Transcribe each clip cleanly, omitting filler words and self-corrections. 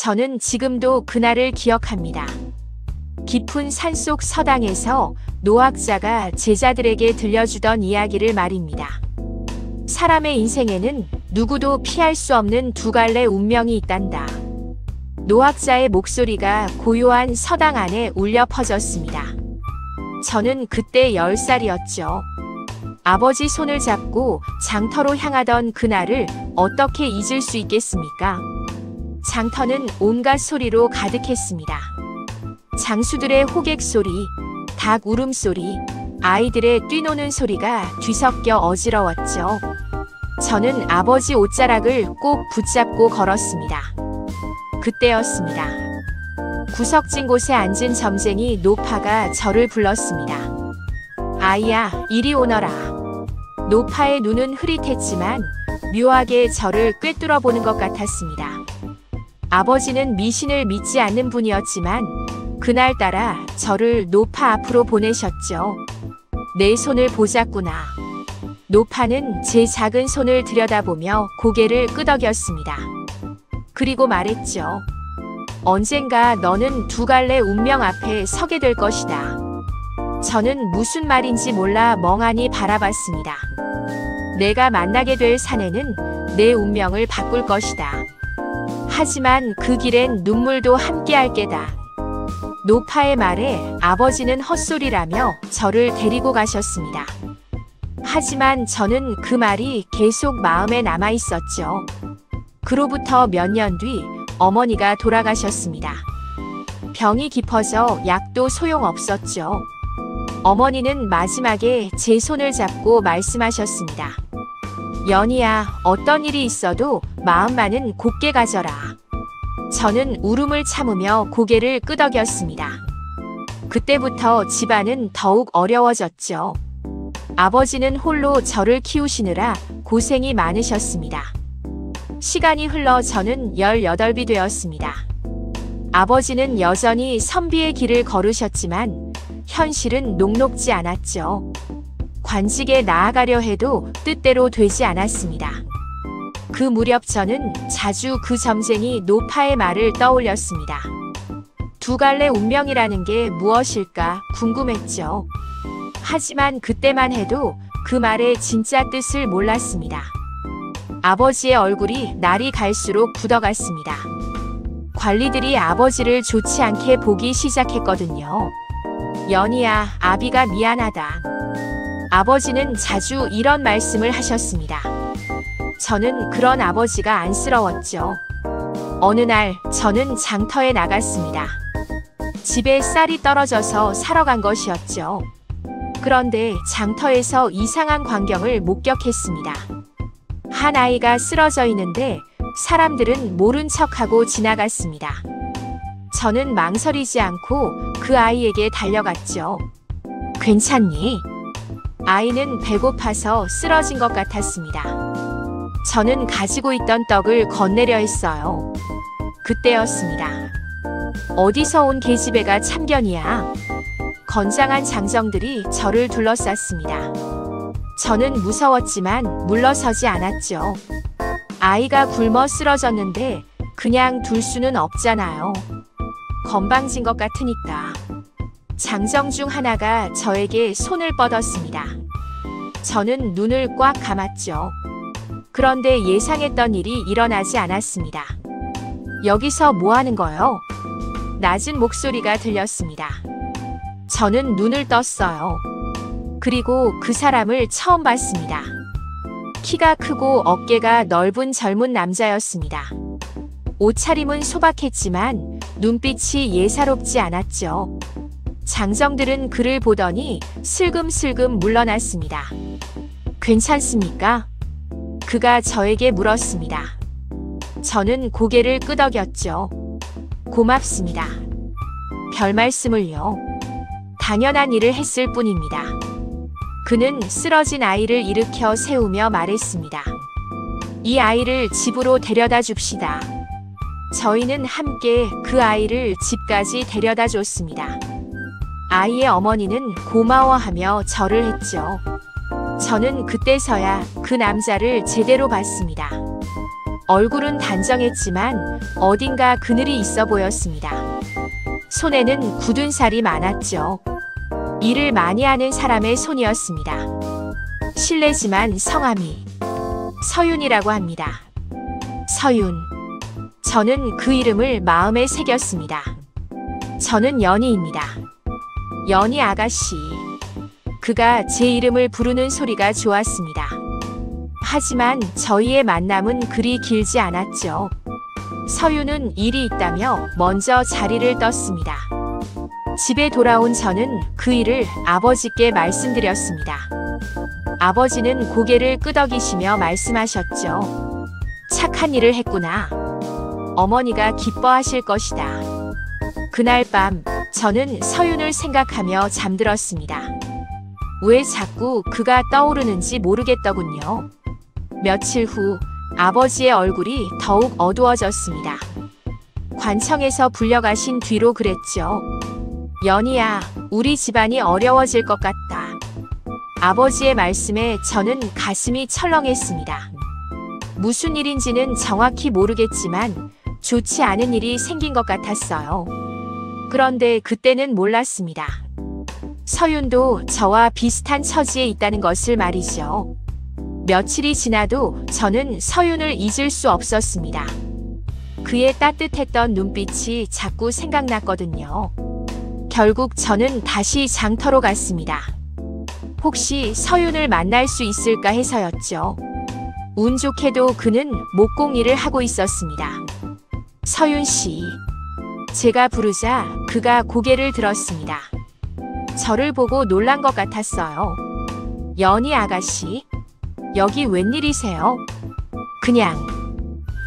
저는 지금도 그날을 기억합니다. 깊은 산속 서당에서 노학자가 제자들에게 들려주던 이야기를 말입니다. 사람의 인생에는 누구도 피할 수 없는 두 갈래 운명이 있단다. 노학자의 목소리가 고요한 서당 안에 울려 퍼졌습니다. 저는 그때 10살이었죠. 아버지 손을 잡고 장터로 향하던 그날을 어떻게 잊을 수 있겠습니까? 장터는 온갖 소리로 가득했습니다. 장수들의 호객 소리, 닭 울음소리, 아이들의 뛰노는 소리가 뒤섞여 어지러웠죠. 저는 아버지 옷자락을 꼭 붙잡고 걸었습니다. 그때였습니다. 구석진 곳에 앉은 점쟁이 노파가 저를 불렀습니다. 아이야, 이리 오너라. 노파의 눈은 흐릿했지만 묘하게 저를 꿰뚫어 보는 것 같았습니다. 아버지는 미신을 믿지 않는 분이었지만 그날따라 저를 노파 앞으로 보내셨죠. 내 손을 보자꾸나. 노파는 제 작은 손을 들여다보며 고개를 끄덕였습니다. 그리고 말했죠. 언젠가 너는 두 갈래 운명 앞에 서게 될 것이다. 저는 무슨 말인지 몰라 멍하니 바라봤습니다. 내가 만나게 될 사내는 내 운명을 바꿀 것이다. 하지만 그 길엔 눈물도 함께할 게다. 노파의 말에 아버지는 헛소리라며 저를 데리고 가셨습니다. 하지만 저는 그 말이 계속 마음에 남아 있었죠. 그로부터 몇 년 뒤 어머니가 돌아가셨습니다. 병이 깊어져 약도 소용없었죠. 어머니는 마지막에 제 손을 잡고 말씀하셨습니다. 연희야, 어떤 일이 있어도 마음만은 곧게 가져라. 저는 울음을 참으며 고개를 끄덕였습니다. 그때부터 집안은 더욱 어려워졌죠. 아버지는 홀로 저를 키우시느라 고생이 많으셨습니다. 시간이 흘러 저는 18이 되었습니다. 아버지는 여전히 선비의 길을 걸으셨지만 현실은 녹록지 않았죠. 관직에 나아가려 해도 뜻대로 되지 않았습니다. 그 무렵 저는 자주 그 점쟁이 노파의 말을 떠올렸습니다. 두 갈래 운명이라는 게 무엇일까 궁금했죠. 하지만 그때만 해도 그 말의 진짜 뜻을 몰랐습니다. 아버지의 얼굴이 날이 갈수록 굳어갔습니다. 관리들이 아버지를 좋지 않게 보기 시작했거든요. 연희야, 아비가 미안하다. 아버지는 자주 이런 말씀을 하셨습니다. 저는 그런 아버지가 안쓰러웠죠. 어느 날 저는 장터에 나갔습니다. 집에 쌀이 떨어져서 사러 간 것이었죠. 그런데 장터에서 이상한 광경을 목격했습니다. 한 아이가 쓰러져 있는데 사람들은 모른 척하고 지나갔습니다. 저는 망설이지 않고 그 아이에게 달려갔죠. 괜찮니? 아이는 배고파서 쓰러진 것 같았습니다. 저는 가지고 있던 떡을 건네려 했어요. 그때였습니다. 어디서 온 계집애가 참견이야. 건장한 장정들이 저를 둘러쌌습니다. 저는 무서웠지만 물러서지 않았죠. 아이가 굶어 쓰러졌는데 그냥 둘 수는 없잖아요. 건방진 것 같으니까. 장정 중 하나가 저에게 손을 뻗었습니다. 저는 눈을 꽉 감았죠. 그런데 예상했던 일이 일어나지 않았습니다. 여기서 뭐 하는 거요? 낮은 목소리가 들렸습니다. 저는 눈을 떴어요. 그리고 그 사람을 처음 봤습니다. 키가 크고 어깨가 넓은 젊은 남자였습니다. 옷차림은 소박했지만 눈빛이 예사롭지 않았죠. 장정들은 그를 보더니 슬금슬금 물러났습니다. 괜찮습니까? 그가 저에게 물었습니다. 저는 고개를 끄덕였죠. 고맙습니다. 별 말씀을요. 당연한 일을 했을 뿐입니다. 그는 쓰러진 아이를 일으켜 세우며 말했습니다. 이 아이를 집으로 데려다 줍시다. 저희는 함께 그 아이를 집까지 데려다 줬습니다. 아이의 어머니는 고마워하며 절을 했죠. 저는 그때서야 그 남자를 제대로 봤습니다. 얼굴은 단정했지만 어딘가 그늘이 있어 보였습니다. 손에는 굳은 살이 많았죠. 일을 많이 하는 사람의 손이었습니다. 실례지만 성함이 서윤이라고 합니다. 서윤. 저는 그 이름을 마음에 새겼습니다. 저는 연희입니다. 연희 아가씨. 그가 제 이름을 부르는 소리가 좋았습니다. 하지만 저희의 만남은 그리 길지 않았죠. 서윤은 일이 있다며 먼저 자리를 떴습니다. 집에 돌아온 저는 그 일을 아버지께 말씀드렸습니다. 아버지는 고개를 끄덕이시며 말씀하셨죠. 착한 일을 했구나. 어머니가 기뻐하실 것이다. 그날 밤 저는 서윤을 생각하며 잠들었습니다. 왜 자꾸 그가 떠오르는지 모르겠더군요. 며칠 후 아버지의 얼굴이 더욱 어두워졌습니다. 관청에서 불려가신 뒤로 그랬죠. 연희야, 우리 집안이 어려워질 것 같다. 아버지의 말씀에 저는 가슴이 철렁했습니다. 무슨 일인지는 정확히 모르겠지만 좋지 않은 일이 생긴 것 같았어요. 그런데 그때는 몰랐습니다. 서윤도 저와 비슷한 처지에 있다는 것을 말이죠. 며칠이 지나도 저는 서윤을 잊을 수 없었습니다. 그의 따뜻했던 눈빛이 자꾸 생각났거든요. 결국 저는 다시 장터로 갔습니다. 혹시 서윤을 만날 수 있을까 해서였죠. 운 좋게도 그는 목공일을 하고 있었습니다. 서윤 씨. 제가 부르자 그가 고개를 들었습니다. 저를 보고 놀란 것 같았어요. 연희 아가씨, 여기 웬일이세요? 그냥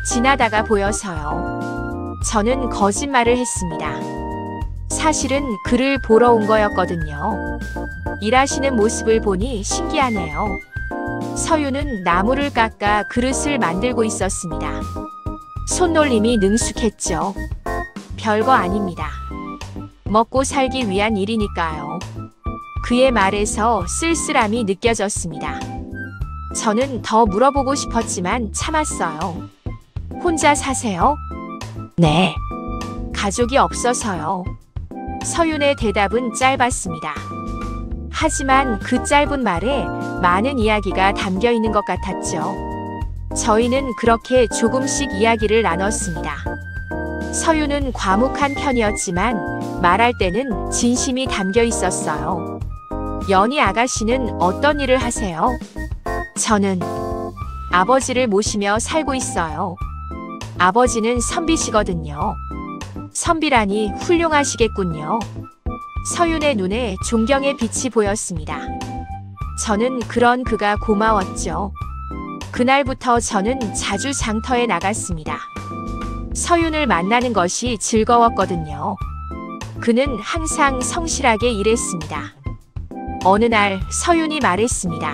지나다가 보여서요. 저는 거짓말을 했습니다. 사실은 그를 보러 온 거였거든요. 일하시는 모습을 보니 신기하네요. 서윤은 나무를 깎아 그릇을 만들고 있었습니다. 손놀림이 능숙했죠. 별거 아닙니다. 먹고 살기 위한 일이니까요. 그의 말에서 쓸쓸함이 느껴졌습니다. 저는 더 물어보고 싶었지만 참았어요. 혼자 사세요? 네. 가족이 없어서요. 서윤의 대답은 짧았습니다. 하지만 그 짧은 말에 많은 이야기가 담겨 있는 것 같았죠. 저희는 그렇게 조금씩 이야기를 나눴습니다. 서윤은 과묵한 편이었지만 말할 때는 진심이 담겨 있었어요. 연희 아가씨는 어떤 일을 하세요? 저는 아버지를 모시며 살고 있어요. 아버지는 선비시거든요. 선비라니 훌륭하시겠군요. 서윤의 눈에 존경의 빛이 보였습니다. 저는 그런 그가 고마웠죠. 그날부터 저는 자주 장터에 나갔습니다. 서윤을 만나는 것이 즐거웠거든요. 그는 항상 성실하게 일했습니다. 어느 날 서윤이 말했습니다.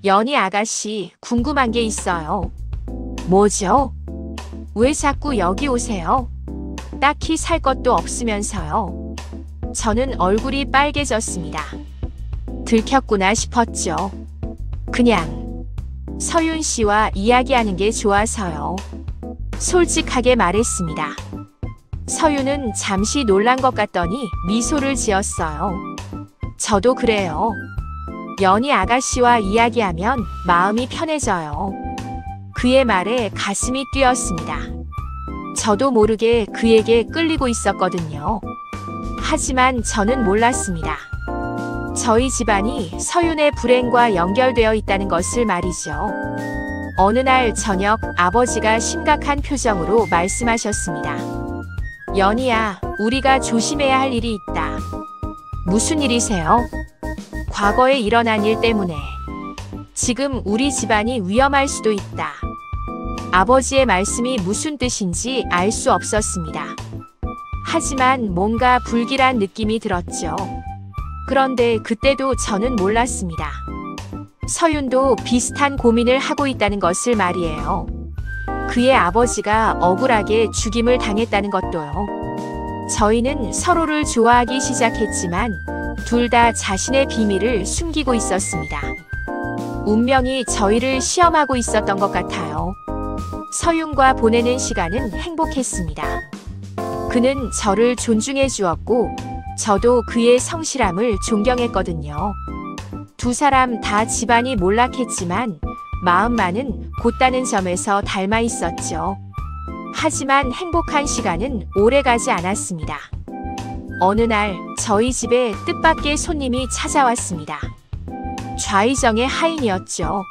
연희 아가씨, 궁금한 게 있어요. 뭐죠? 왜 자꾸 여기 오세요? 딱히 살 것도 없으면서요. 저는 얼굴이 빨개졌습니다. 들켰구나 싶었죠. 그냥 서윤 씨와 이야기하는 게 좋아서요. 솔직하게 말했습니다. 서윤은 잠시 놀란 것 같더니 미소를 지었어요. 저도 그래요. 연희 아가씨와 이야기하면 마음이 편해져요. 그의 말에 가슴이 뛰었습니다. 저도 모르게 그에게 끌리고 있었거든요. 하지만 저는 몰랐습니다. 저희 집안이 서윤의 불행과 연결되어 있다는 것을 말이죠. 어느 날 저녁 아버지가 심각한 표정으로 말씀하셨습니다. 연희야, 우리가 조심해야 할 일이 있다. 무슨 일이세요? 과거에 일어난 일 때문에. 지금 우리 집안이 위험할 수도 있다. 아버지의 말씀이 무슨 뜻인지 알 수 없었습니다. 하지만 뭔가 불길한 느낌이 들었죠. 그런데 그때도 저는 몰랐습니다. 서윤도 비슷한 고민을 하고 있다는 것을 말이에요. 그의 아버지가 억울하게 죽임을 당했다는 것도요. 저희는 서로를 좋아하기 시작했지만 둘 다 자신의 비밀을 숨기고 있었습니다. 운명이 저희를 시험하고 있었던 것 같아요. 서윤과 보내는 시간은 행복했습니다. 그는 저를 존중해 주었고 저도 그의 성실함을 존경했거든요. 두 사람 다 집안이 몰락했지만 마음만은 곧다는 점에서 닮아 있었죠. 하지만 행복한 시간은 오래가지 않았습니다. 어느 날 저희 집에 뜻밖의 손님이 찾아왔습니다. 좌의정의 하인이었죠.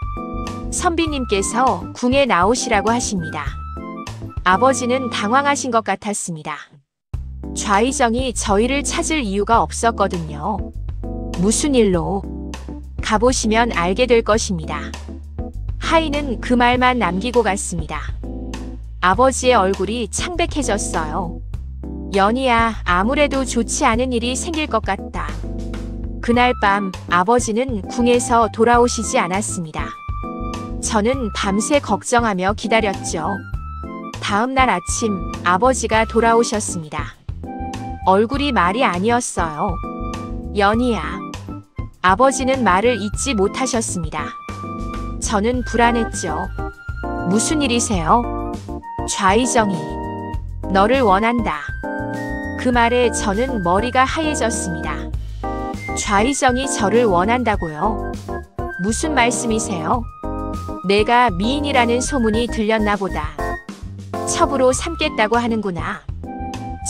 선비님께서 궁에 나오시라고 하십니다. 아버지는 당황하신 것 같았습니다. 좌의정이 저희를 찾을 이유가 없었거든요. 무슨 일로? 가보시면 알게 될 것입니다. 하인은 그 말만 남기고 갔습니다. 아버지의 얼굴이 창백해졌어요. 연희야, 아무래도 좋지 않은 일이 생길 것 같다. 그날 밤 아버지는 궁에서 돌아오시지 않았습니다. 저는 밤새 걱정하며 기다렸죠. 다음 날 아침 아버지가 돌아오셨습니다. 얼굴이 말이 아니었어요. 연희야. 아버지는 말을 잇지 못하셨습니다. 저는 불안했죠. 무슨 일이세요? 좌의정이 너를 원한다. 그 말에 저는 머리가 하얘졌습니다. 좌의정이 저를 원한다고요? 무슨 말씀이세요? 내가 미인이라는 소문이 들렸나 보다. 첩으로 삼겠다고 하는구나.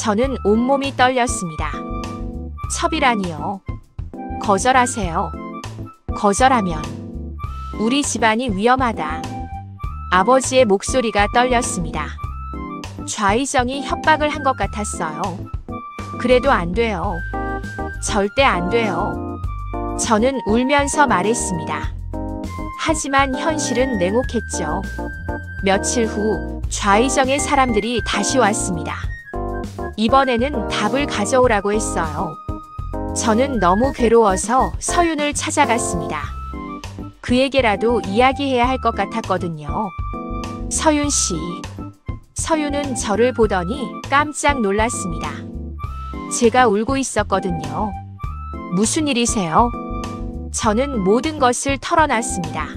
저는 온몸이 떨렸습니다. 첩이라니요. 거절하세요. 거절하면 우리 집안이 위험하다. 아버지의 목소리가 떨렸습니다. 좌의정이 협박을 한 것 같았어요. 그래도 안 돼요. 절대 안 돼요. 저는 울면서 말했습니다. 하지만 현실은 냉혹했죠. 며칠 후 좌의정의 사람들이 다시 왔습니다. 이번에는 답을 가져오라고 했어요. 저는 너무 괴로워서 서윤을 찾아갔습니다. 그에게라도 이야기해야 할 것 같았거든요. 서윤 씨. 서윤은 저를 보더니 깜짝 놀랐습니다. 제가 울고 있었거든요. 무슨 일이세요? 저는 모든 것을 털어놨습니다.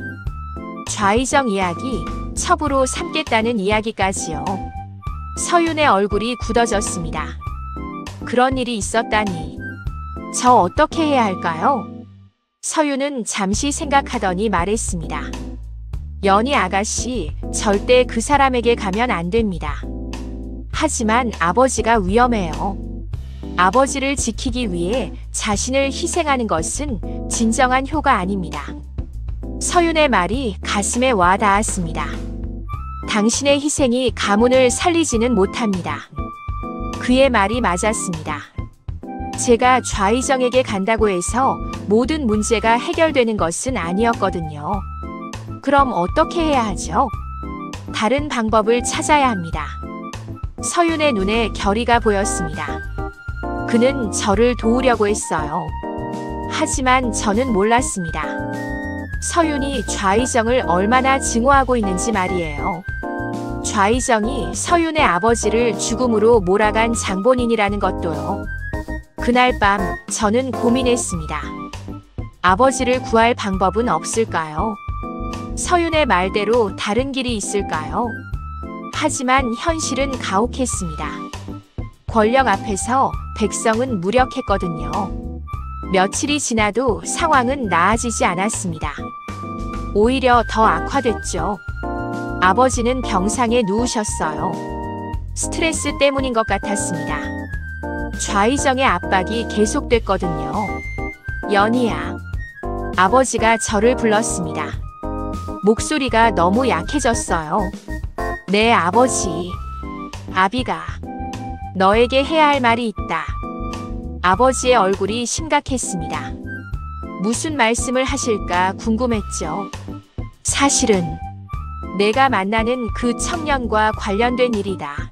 좌의정 이야기, 첩으로 삼겠다는 이야기까지요. 서윤의 얼굴이 굳어졌습니다. 그런 일이 있었다니. 저 어떻게 해야 할까요? 서윤은 잠시 생각하더니 말했습니다. 연희 아가씨, 절대 그 사람에게 가면 안 됩니다. 하지만 아버지가 위험해요. 아버지를 지키기 위해 자신을 희생하는 것은 진정한 효가 아닙니다. 서윤의 말이 가슴에 와 닿았습니다. 당신의 희생이 가문을 살리지는 못합니다. 그의 말이 맞았습니다. 제가 좌의정에게 간다고 해서 모든 문제가 해결되는 것은 아니었거든요. 그럼 어떻게 해야 하죠? 다른 방법을 찾아야 합니다. 서윤의 눈에 결의가 보였습니다. 그는 저를 도우려고 했어요. 하지만 저는 몰랐습니다. 서윤이 좌의정을 얼마나 증오하고 있는지 말이에요. 좌의정이 서윤의 아버지를 죽음으로 몰아간 장본인이라는 것도요. 그날 밤 저는 고민했습니다. 아버지를 구할 방법은 없을까요? 서윤의 말대로 다른 길이 있을까요? 하지만 현실은 가혹했습니다. 권력 앞에서 백성은 무력했거든요. 며칠이 지나도 상황은 나아지지 않았습니다. 오히려 더 악화됐죠. 아버지는 병상에 누우셨어요. 스트레스 때문인 것 같았습니다. 좌의정의 압박이 계속됐거든요. 연희야. 아버지가 저를 불렀습니다. 목소리가 너무 약해졌어요. 네, 아버지. 아비가 너에게 해야 할 말이 있다. 아버지의 얼굴이 심각했습니다. 무슨 말씀을 하실까 궁금했죠. 사실은 내가 만나는 그 청년과 관련된 일이다.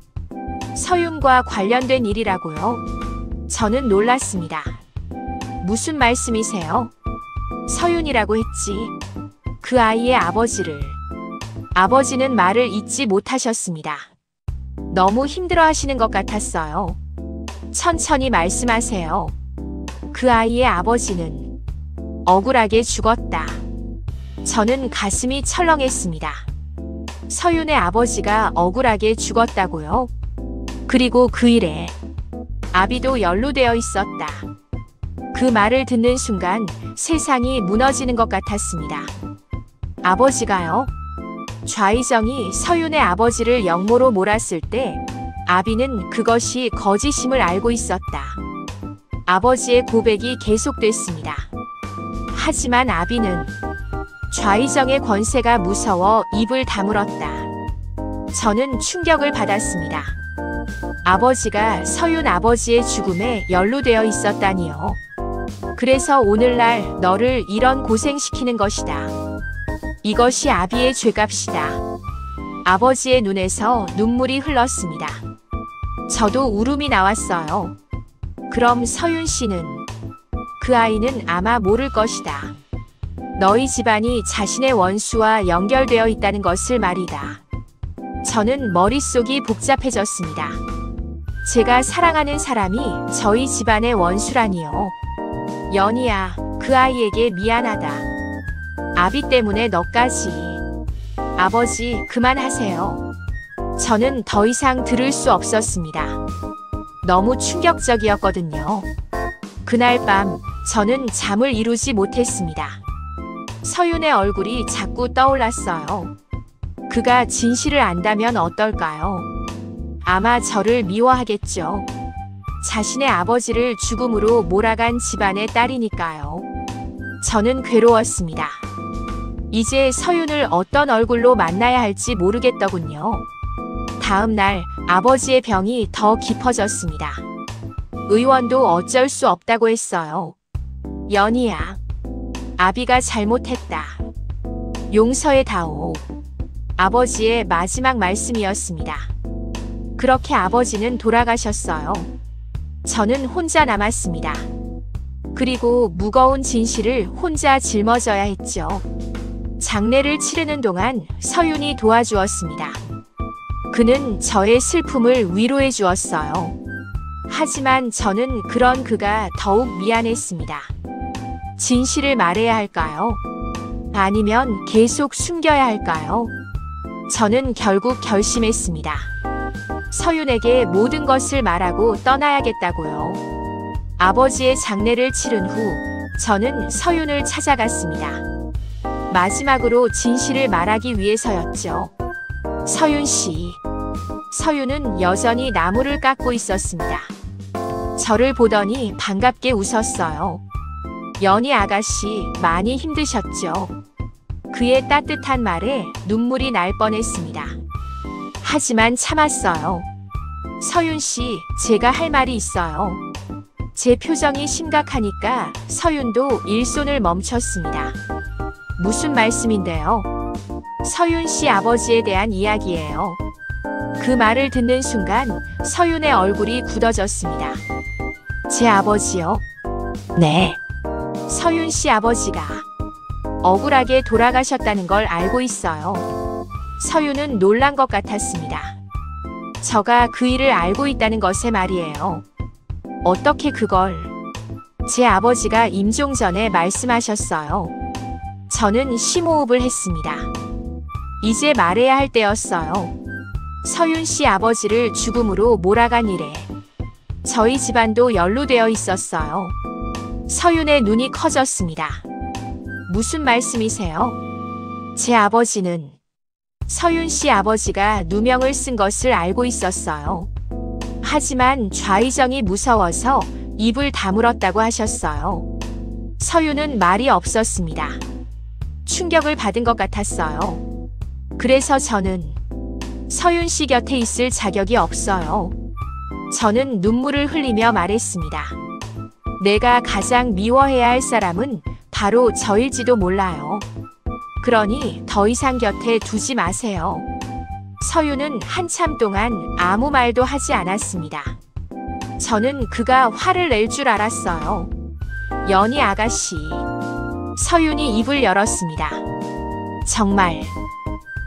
서윤과 관련된 일이라고요? 저는 놀랐습니다. 무슨 말씀이세요? 서윤이라고 했지. 그 아이의 아버지를. 아버지는 말을 잇지 못하셨습니다. 너무 힘들어하시는 것 같았어요. 천천히 말씀하세요. 그 아이의 아버지는 억울하게 죽었다. 저는 가슴이 철렁했습니다. 서윤의 아버지가 억울하게 죽었다고요. 그리고 그 일에 아비도 연루되어 있었다. 그 말을 듣는 순간 세상이 무너지는 것 같았습니다. 아버지가요? 좌희정이 서윤의 아버지를 역모로 몰았을 때 아비는 그것이 거짓임을 알고 있었다. 아버지의 고백이 계속됐습니다. 하지만 아비는 좌희정의 권세가 무서워 입을 다물었다. 저는 충격을 받았습니다. 아버지가 서윤 아버지의 죽음에 연루되어 있었다니요. 그래서 오늘날 너를 이런 고생시키는 것이다. 이것이 아비의 죄값이다. 아버지의 눈에서 눈물이 흘렀습니다. 저도 울음이 나왔어요. 그럼 서윤 씨는, 그 아이는 아마 모를 것이다. 너희 집안이 자신의 원수와 연결되어 있다는 것을 말이다. 저는 머릿속이 복잡해졌습니다. 제가 사랑하는 사람이 저희 집안의 원수라니요. 연희야, 그 아이에게 미안하다. 아비 때문에 너까지. 아버지, 그만하세요. 저는 더 이상 들을 수 없었습니다. 너무 충격적이었거든요. 그날 밤 저는 잠을 이루지 못했습니다. 서윤의 얼굴이 자꾸 떠올랐어요. 그가 진실을 안다면 어떨까요? 아마 저를 미워하겠죠. 자신의 아버지를 죽음으로 몰아간 집안의 딸이니까요. 저는 괴로웠습니다. 이제 서윤을 어떤 얼굴로 만나야 할지 모르겠더군요. 다음 날 아버지의 병이 더 깊어졌습니다. 의원도 어쩔 수 없다고 했어요. 연희야, 아비가 잘못했다. 용서해다오. 아버지의 마지막 말씀이었습니다. 그렇게 아버지는 돌아가셨어요. 저는 혼자 남았습니다. 그리고 무거운 진실을 혼자 짊어져야 했죠. 장례를 치르는 동안 서윤이 도와주었습니다. 그는 저의 슬픔을 위로해 주었어요. 하지만 저는 그런 그가 더욱 미안했습니다. 진실을 말해야 할까요? 아니면 계속 숨겨야 할까요? 저는 결국 결심했습니다. 서윤에게 모든 것을 말하고 떠나야겠다고요. 아버지의 장례를 치른 후 저는 서윤을 찾아갔습니다. 마지막으로 진실을 말하기 위해서였죠. 서윤 씨. 서윤은 여전히 나무를 깎고 있었습니다. 저를 보더니 반갑게 웃었어요. 연희 아가씨, 많이 힘드셨죠? 그의 따뜻한 말에 눈물이 날 뻔했습니다. 하지만 참았어요. 서윤 씨, 제가 할 말이 있어요. 제 표정이 심각하니까 서윤도 일손을 멈췄습니다. 무슨 말씀인데요? 서윤 씨 아버지에 대한 이야기예요. 그 말을 듣는 순간 서윤의 얼굴이 굳어졌습니다. 제 아버지요? 네. 서윤 씨 아버지가 억울하게 돌아가셨다는 걸 알고 있어요. 서윤은 놀란 것 같았습니다. 저가 그 일을 알고 있다는 것에 말이에요. 어떻게 그걸? 제 아버지가 임종 전에 말씀하셨어요. 저는 심호흡을 했습니다. 이제 말해야 할 때였어요. 서윤 씨 아버지를 죽음으로 몰아간 일에 저희 집안도 연루되어 있었어요. 서윤의 눈이 커졌습니다. 무슨 말씀이세요? 제 아버지는 서윤 씨 아버지가 누명을 쓴 것을 알고 있었어요. 하지만 좌희정이 무서워서 입을 다물었다고 하셨어요. 서윤은 말이 없었습니다. 충격을 받은 것 같았어요. 그래서 저는 서윤 씨 곁에 있을 자격이 없어요. 저는 눈물을 흘리며 말했습니다. 내가 가장 미워해야 할 사람은 바로 저일지도 몰라요. 그러니 더 이상 곁에 두지 마세요. 서윤은 한참 동안 아무 말도 하지 않았습니다. 저는 그가 화를 낼 줄 알았어요. 연희 아가씨. 서윤이 입을 열었습니다. 정말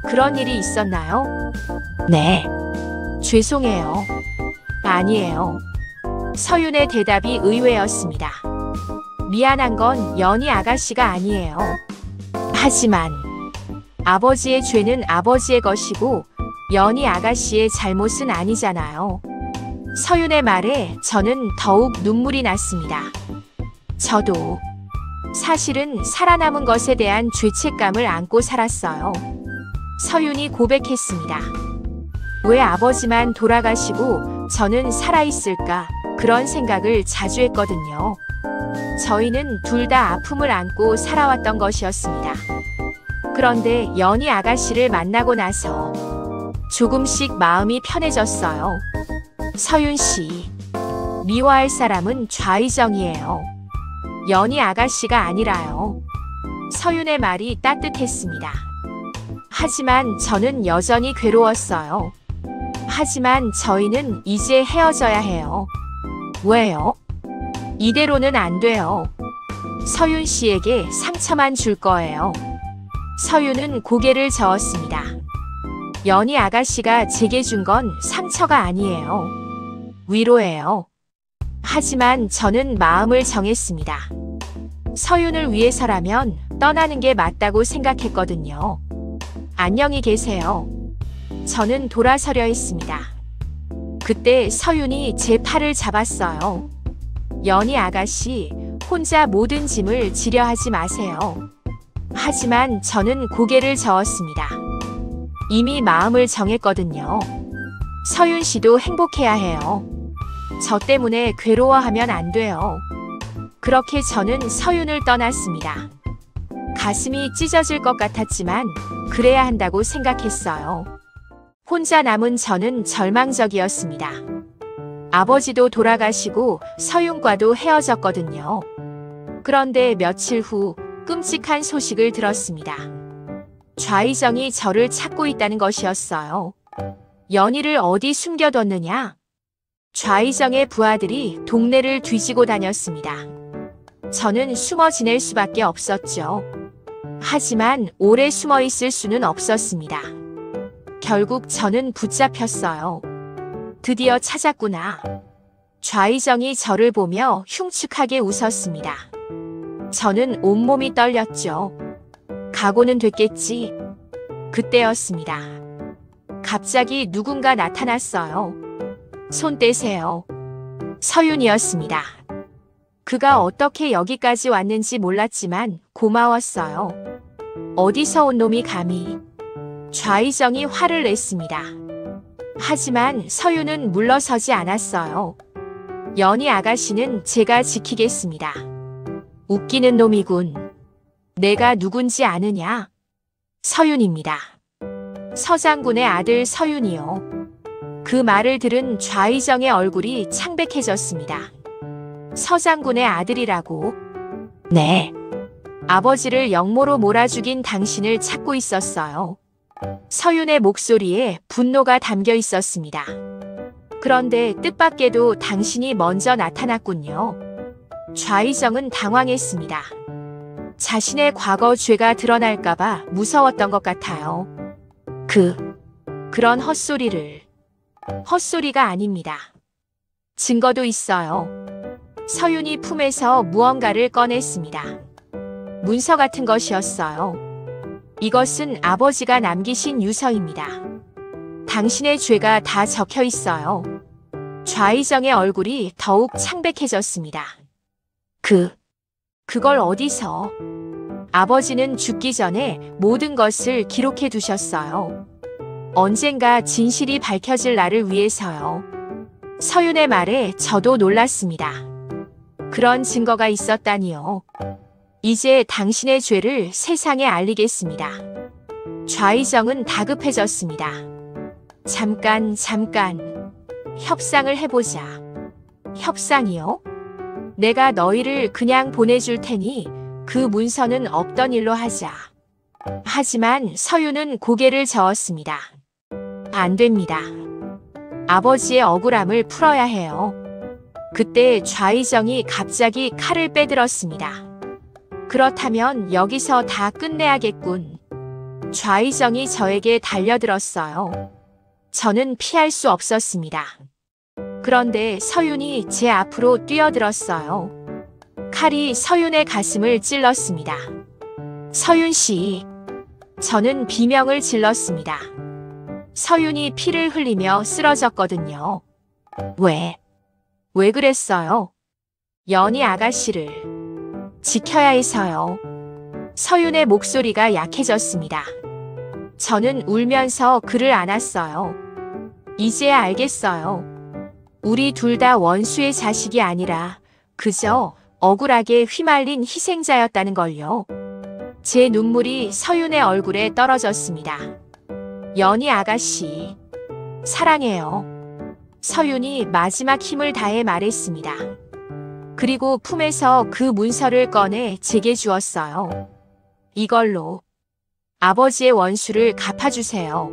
그런 일이 있었나요? 네. 죄송해요. 아니에요. 서윤의 대답이 의외였습니다. 미안한 건 연희 아가씨가 아니에요. 하지만 아버지의 죄는 아버지의 것이고 연희 아가씨의 잘못은 아니잖아요. 서윤의 말에 저는 더욱 눈물이 났습니다. 저도 사실은 살아남은 것에 대한 죄책감을 안고 살았어요. 서윤이 고백했습니다. 왜 아버지만 돌아가시고 저는 살아있을까? 그런 생각을 자주 했거든요. 저희는 둘 다 아픔을 안고 살아왔던 것이었습니다. 그런데 연희 아가씨를 만나고 나서 조금씩 마음이 편해졌어요. 서윤 씨, 미워할 사람은 좌의정이에요. 연희 아가씨가 아니라요. 서윤의 말이 따뜻했습니다. 하지만 저는 여전히 괴로웠어요. 하지만 저희는 이제 헤어져야 해요. 왜요? 이대로는 안 돼요. 서윤 씨에게 상처만 줄 거예요. 서윤은 고개를 저었습니다. 연희 아가씨가 제게 준 건 상처가 아니에요. 위로예요. 하지만 저는 마음을 정했습니다. 서윤을 위해서라면 떠나는 게 맞다고 생각했거든요. 안녕히 계세요. 저는 돌아서려 했습니다. 그때 서윤이 제 팔을 잡았어요. 연희 아가씨, 혼자 모든 짐을 지려 하지 마세요. 하지만 저는 고개를 저었습니다. 이미 마음을 정했거든요. 서윤 씨도 행복해야 해요. 저 때문에 괴로워하면 안 돼요. 그렇게 저는 서윤을 떠났습니다. 가슴이 찢어질 것 같았지만 그래야 한다고 생각했어요. 혼자 남은 저는 절망적이었습니다. 아버지도 돌아가시고 서윤과도 헤어졌거든요. 그런데 며칠 후 끔찍한 소식을 들었습니다. 좌의정이 저를 찾고 있다는 것이었어요. 연희를 어디 숨겨뒀느냐? 좌의정의 부하들이 동네를 뒤지고 다녔습니다. 저는 숨어 지낼 수밖에 없었죠. 하지만 오래 숨어 있을 수는 없었습니다. 결국 저는 붙잡혔어요. 드디어 찾았구나. 좌의정이 저를 보며 흉측하게 웃었습니다. 저는 온몸이 떨렸죠. 각오는 됐겠지. 그때였습니다. 갑자기 누군가 나타났어요. 손 떼세요. 서윤이었습니다. 그가 어떻게 여기까지 왔는지 몰랐지만 고마웠어요. 어디서 온 놈이 감히. 좌의정이 화를 냈습니다. 하지만 서윤은 물러서지 않았어요. 연희 아가씨는 제가 지키겠습니다. 웃기는 놈이군. 내가 누군지 아느냐? 서윤입니다. 서장군의 아들 서윤이요. 그 말을 들은 좌의정의 얼굴이 창백해졌습니다. 서장군의 아들이라고? 네. 아버지를 역모로 몰아 죽인 당신을 찾고 있었어요. 서윤의 목소리에 분노가 담겨 있었습니다. 그런데 뜻밖에도 당신이 먼저 나타났군요. 좌의정은 당황했습니다. 자신의 과거 죄가 드러날까봐 무서웠던 것 같아요. 그런 헛소리를. 헛소리가 아닙니다. 증거도 있어요. 서윤이 품에서 무언가를 꺼냈습니다. 문서 같은 것이었어요. 이것은 아버지가 남기신 유서입니다. 당신의 죄가 다 적혀 있어요. 좌의정의 얼굴이 더욱 창백해졌습니다. 그걸 어디서? 아버지는 죽기 전에 모든 것을 기록해 두셨어요. 언젠가 진실이 밝혀질 날을 위해서요. 서윤의 말에 저도 놀랐습니다. 그런 증거가 있었다니요. 이제 당신의 죄를 세상에 알리겠습니다. 좌의정은 다급해졌습니다. 잠깐. 협상을 해보자. 협상이요? 내가 너희를 그냥 보내줄 테니 그 문서는 없던 일로 하자. 하지만 서윤은 고개를 저었습니다. 안 됩니다. 아버지의 억울함을 풀어야 해요. 그때 좌의정이 갑자기 칼을 빼들었습니다. 그렇다면 여기서 다 끝내야겠군. 좌의정이 저에게 달려들었어요. 저는 피할 수 없었습니다. 그런데 서윤이 제 앞으로 뛰어들었어요. 칼이 서윤의 가슴을 찔렀습니다. 서윤 씨, 저는 비명을 질렀습니다. 서윤이 피를 흘리며 쓰러졌거든요. 왜 그랬어요? 연희 아가씨를 지켜야 해서요. 서윤의 목소리가 약해졌습니다. 저는 울면서 그를 안았어요. 이제야 알겠어요. 우리 둘 다 원수의 자식이 아니라 그저 억울하게 휘말린 희생자였다는 걸요. 제 눈물이 서윤의 얼굴에 떨어졌습니다. 연희 아가씨, 사랑해요. 서윤이 마지막 힘을 다해 말했습니다. 그리고 품에서 그 문서를 꺼내 제게 주었어요. 이걸로 아버지의 원수를 갚아주세요.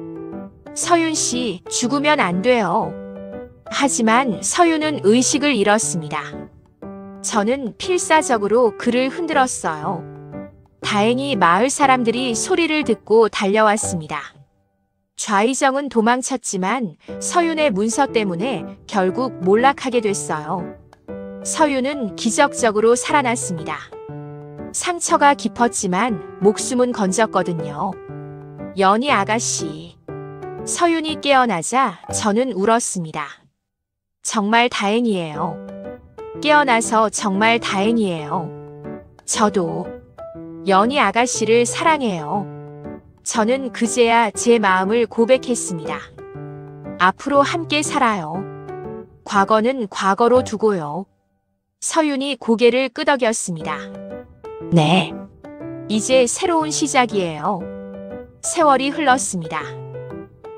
서윤 씨, 죽으면 안 돼요. 하지만 서윤은 의식을 잃었습니다. 저는 필사적으로 그를 흔들었어요. 다행히 마을 사람들이 소리를 듣고 달려왔습니다. 좌의정은 도망쳤지만 서윤의 문서 때문에 결국 몰락하게 됐어요. 서윤은 기적적으로 살아났습니다. 상처가 깊었지만 목숨은 건졌거든요. 연희 아가씨. 서윤이 깨어나자 저는 울었습니다. 정말 다행이에요. 깨어나서 정말 다행이에요. 저도 연희 아가씨를 사랑해요. 저는 그제야 제 마음을 고백했습니다. 앞으로 함께 살아요. 과거는 과거로 두고요. 서윤이 고개를 끄덕였습니다. 네. 이제 새로운 시작이에요. 세월이 흘렀습니다.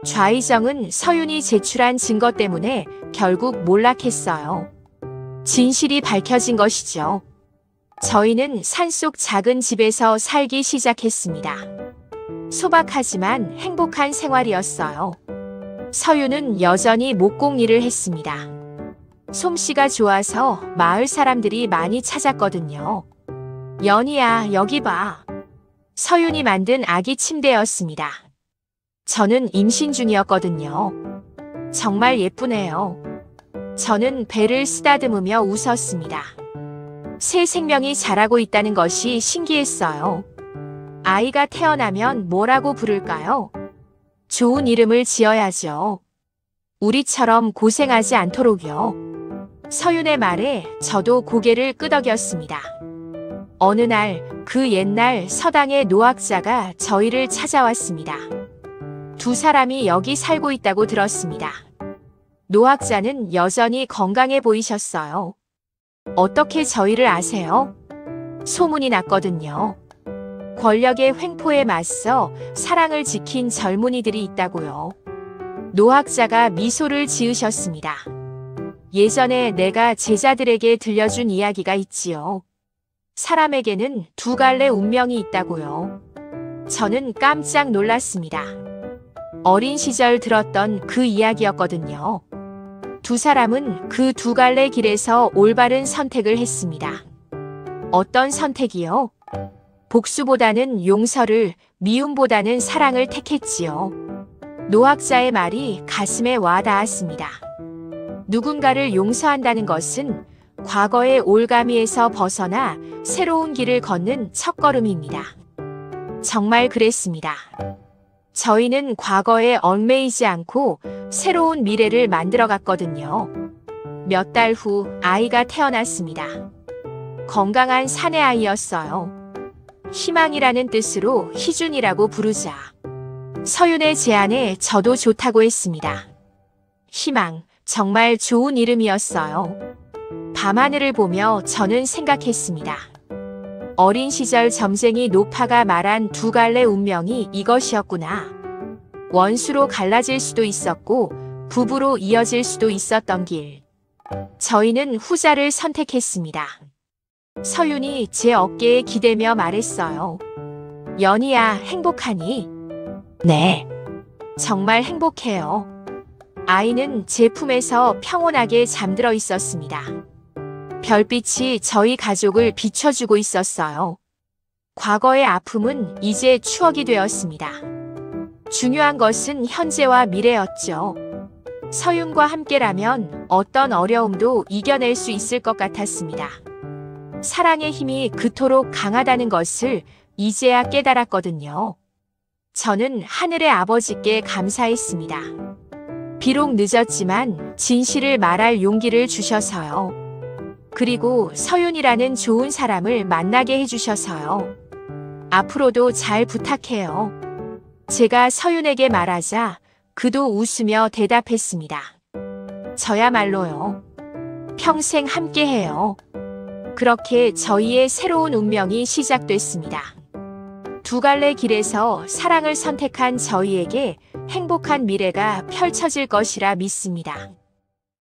좌의정은 서윤이 제출한 증거 때문에 결국 몰락했어요. 진실이 밝혀진 것이죠. 저희는 산속 작은 집에서 살기 시작했습니다. 소박하지만 행복한 생활이었어요. 서윤은 여전히 목공 일을 했습니다. 솜씨가 좋아서 마을 사람들이 많이 찾았거든요. 연희야, 여기 봐. 서윤이 만든 아기 침대였습니다. 저는 임신 중이었거든요. 정말 예쁘네요. 저는 배를 쓰다듬으며 웃었습니다. 새 생명이 자라고 있다는 것이 신기했어요. 아이가 태어나면 뭐라고 부를까요? 좋은 이름을 지어야죠. 우리처럼 고생하지 않도록요. 서윤의 말에 저도 고개를 끄덕였습니다. 어느 날 그 옛날 서당의 노학자가 저희를 찾아왔습니다. 두 사람이 여기 살고 있다고 들었습니다. 노학자는 여전히 건강해 보이셨어요. 어떻게 저희를 아세요? 소문이 났거든요. 권력의 횡포에 맞서 사랑을 지킨 젊은이들이 있다고요. 노학자가 미소를 지으셨습니다. 예전에 내가 제자들에게 들려준 이야기가 있지요. 사람에게는 두 갈래 운명이 있다고요. 저는 깜짝 놀랐습니다. 어린 시절 들었던 그 이야기였거든요. 두 사람은 그 두 갈래 길에서 올바른 선택을 했습니다. 어떤 선택이요? 복수보다는 용서를, 미움보다는 사랑을 택했지요. 노학자의 말이 가슴에 와 닿았습니다. 누군가를 용서한다는 것은 과거의 올가미에서 벗어나 새로운 길을 걷는 첫걸음입니다. 정말 그랬습니다. 저희는 과거에 얽매이지 않고 새로운 미래를 만들어갔거든요. 몇 달 후 아이가 태어났습니다. 건강한 사내아이였어요. 희망이라는 뜻으로 희준이라고 부르자. 서윤의 제안에 저도 좋다고 했습니다. 희망, 정말 좋은 이름이었어요. 밤하늘을 보며 저는 생각했습니다. 어린 시절 점쟁이 노파가 말한 두 갈래 운명이 이것이었구나. 원수로 갈라질 수도 있었고 부부로 이어질 수도 있었던 길. 저희는 후자를 선택했습니다. 서윤이 제 어깨에 기대며 말했어요. 연희야, 행복하니? 네. 정말 행복해요. 아이는 제 품에서 평온하게 잠들어 있었습니다. 별빛이 저희 가족을 비춰주고 있었어요. 과거의 아픔은 이제 추억이 되었습니다. 중요한 것은 현재와 미래였죠. 서윤과 함께라면 어떤 어려움도 이겨낼 수 있을 것 같았습니다. 사랑의 힘이 그토록 강하다는 것을 이제야 깨달았거든요. 저는 하늘의 아버지께 감사했습니다. 비록 늦었지만 진실을 말할 용기를 주셔서요. 그리고 서윤이라는 좋은 사람을 만나게 해주셔서요. 앞으로도 잘 부탁해요. 제가 서윤에게 말하자 그도 웃으며 대답했습니다. 저야말로요. 평생 함께해요. 그렇게 저희의 새로운 운명이 시작됐습니다. 두 갈래 길에서 사랑을 선택한 저희에게 행복한 미래가 펼쳐질 것이라 믿습니다.